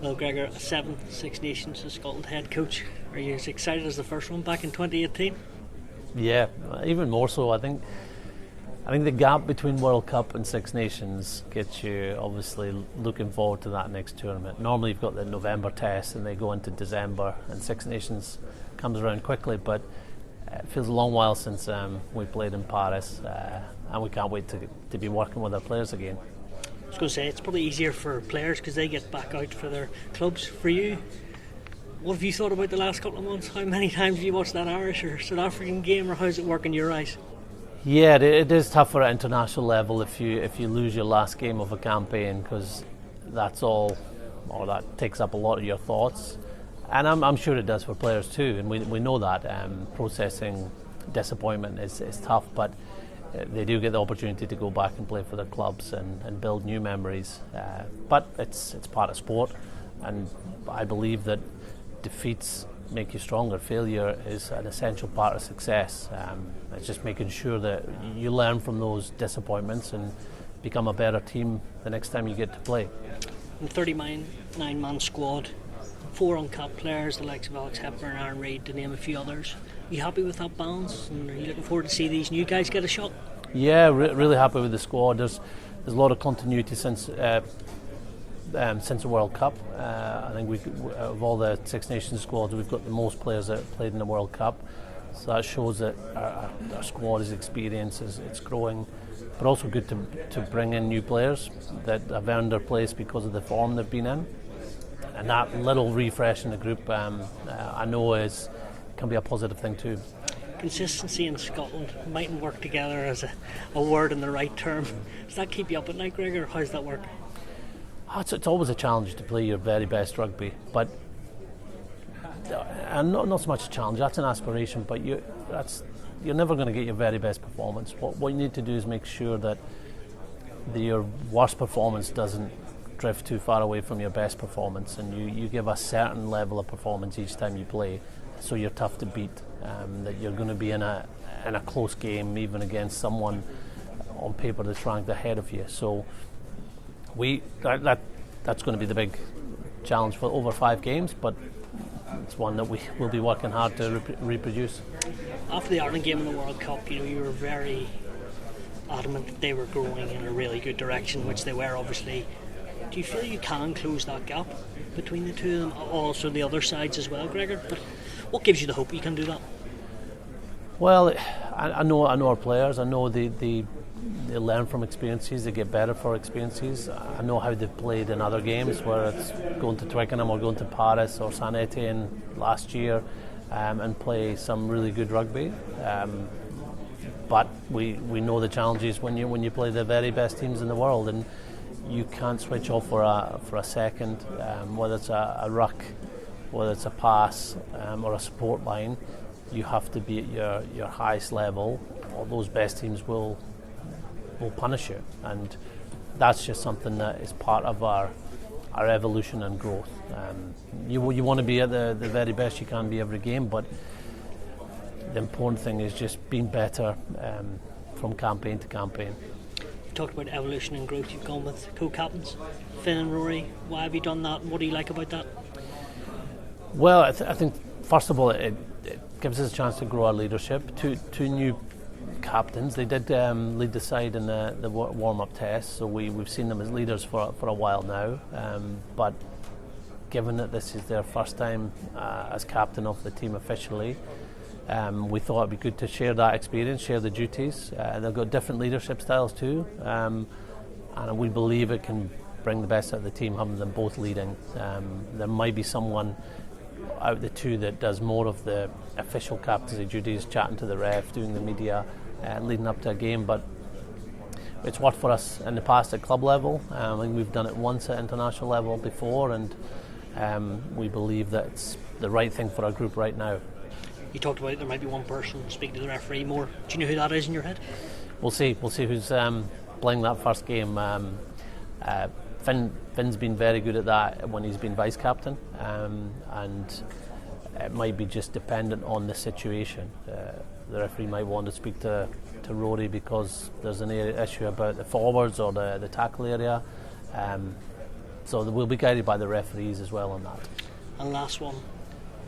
Well, Gregor, a seventh Six Nations as Scotland head coach. Are you as excited as the first one back in 2018? Yeah, even more so. I think the gap between World Cup and Six Nations gets you obviously looking forward to that next tournament. Normally you've got the November test and they go into December, and Six Nations comes around quickly, but it feels a long while since we played in Paris, and we can't wait to be working with our players again. I was going to say, it's probably easier for players because they get back out for their clubs. For you, what have you thought about the last couple of months? How many times have you watched that Irish or South African game, or how's it work in your eyes? Yeah, it is tougher at international level if you lose your last game of a campaign, because that's all, or that takes up a lot of your thoughts, and I'm sure it does for players too, and we know that processing disappointment is tough, but they do get the opportunity to go back and play for their clubs and build new memories. But it's part of sport, and I believe that defeats make you stronger. Failure is an essential part of success. It's just making sure that you learn from those disappointments and become a better team the next time you get to play. In 39-man squad, 4 uncapped players, the likes of Alex Hepburn, Aaron Reid, to name a few others. Are you happy with that balance, and are you looking forward to see these new guys get a shot? Yeah, really happy with the squad. There's a lot of continuity since the World Cup. I think of all the Six Nations squads, we've got the most players that played in the World Cup. So that shows that our squad is experienced, it's growing, but also good to bring in new players that have earned their place because of the form they've been in. And that little refresh in the group, I know can be a positive thing too. Consistency in Scotland mightn't work together as a word in the right term. Does that keep you up at night, Gregor? How does that work? It's always a challenge to play your very best rugby, but and not so much a challenge. That's an aspiration, but you're never going to get your very best performance. What you need to do is make sure that your worst performance doesn't drift too far away from your best performance, and you give a certain level of performance each time you play, so you're tough to beat. That you're going to be in a close game, even against someone on paper that's ranked ahead of you. So that's going to be the big challenge for over 5 games, but it's one that we will be working hard to reproduce. After the Ireland game in the World Cup, you were very adamant that they were growing in a really good direction, which they were obviously. Do you feel you can close that gap between the two of them, also the other sides as well, Gregor? But what gives you the hope you can do that? Well, I know our players. I know they learn from experiences. They get better for experiences. I know how they've played in other games, where it's going to Twickenham or going to Paris or Saint Etienne last year, and play some really good rugby. But we know the challenges when you play the very best teams in the world, and you can't switch off for a second, whether it's a ruck, whether it's a pass, or a support line. You have to be at your highest level, or those best teams will punish you, and that's just something that is part of our evolution and growth. You want to be at the very best you can be every game, but the important thing is just being better from campaign to campaign. You talked about evolution and growth. You've gone with co-captains, Finn and Rory. Why have you done that? What do you like about that? Well, I think first of all it gives us a chance to grow our leadership. Two new captains. They did lead the side in the warm-up test, so we've seen them as leaders for a while now. But given that this is their first time as captain of the team officially, we thought it'd be good to share that experience, share the duties. They've got different leadership styles too, and we believe it can bring the best out of the team having them both leading. There might be someone out of the two that does more of the official captaincy duties, chatting to the ref, doing the media, leading up to a game, but it's worked for us in the past at club level. I think we've done it once at international level before, and we believe that it's the right thing for our group right now. You talked about there might be one person speaking to the referee more. Do you know who that is in your head? We'll see who's playing that first game. Finn's been very good at that when he's been vice captain, and it might be just dependent on the situation. The referee might want to speak to Rory because there's an issue about the forwards or the tackle area. So we'll be guided by the referees as well on that. And last one,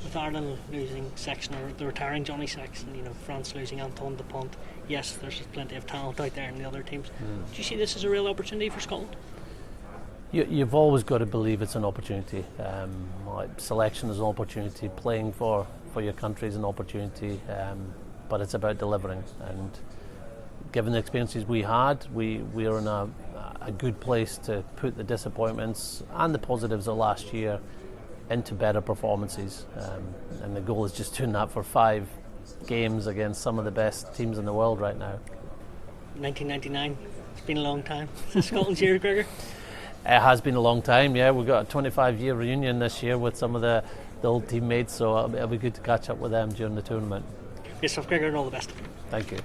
with Ireland losing Sexton, or the retiring Johnny Sexton, France losing Antoine Dupont, yes, there's plenty of talent out there in the other teams. Do you see this as a real opportunity for Scotland? You've always got to believe it's an opportunity. Selection is an opportunity, playing for your country is an opportunity, but it's about delivering. And given the experiences we had, we're in a good place to put the disappointments and the positives of last year into better performances. And the goal is just doing that for 5 games against some of the best teams in the world right now. 1999, it's been a long time. Scotland's year, Gregor? It has been a long time, yeah. We've got a 25-year reunion this year with some of the old teammates, so it'll be good to catch up with them during the tournament. Yes, Gregor, and all the best. Thank you.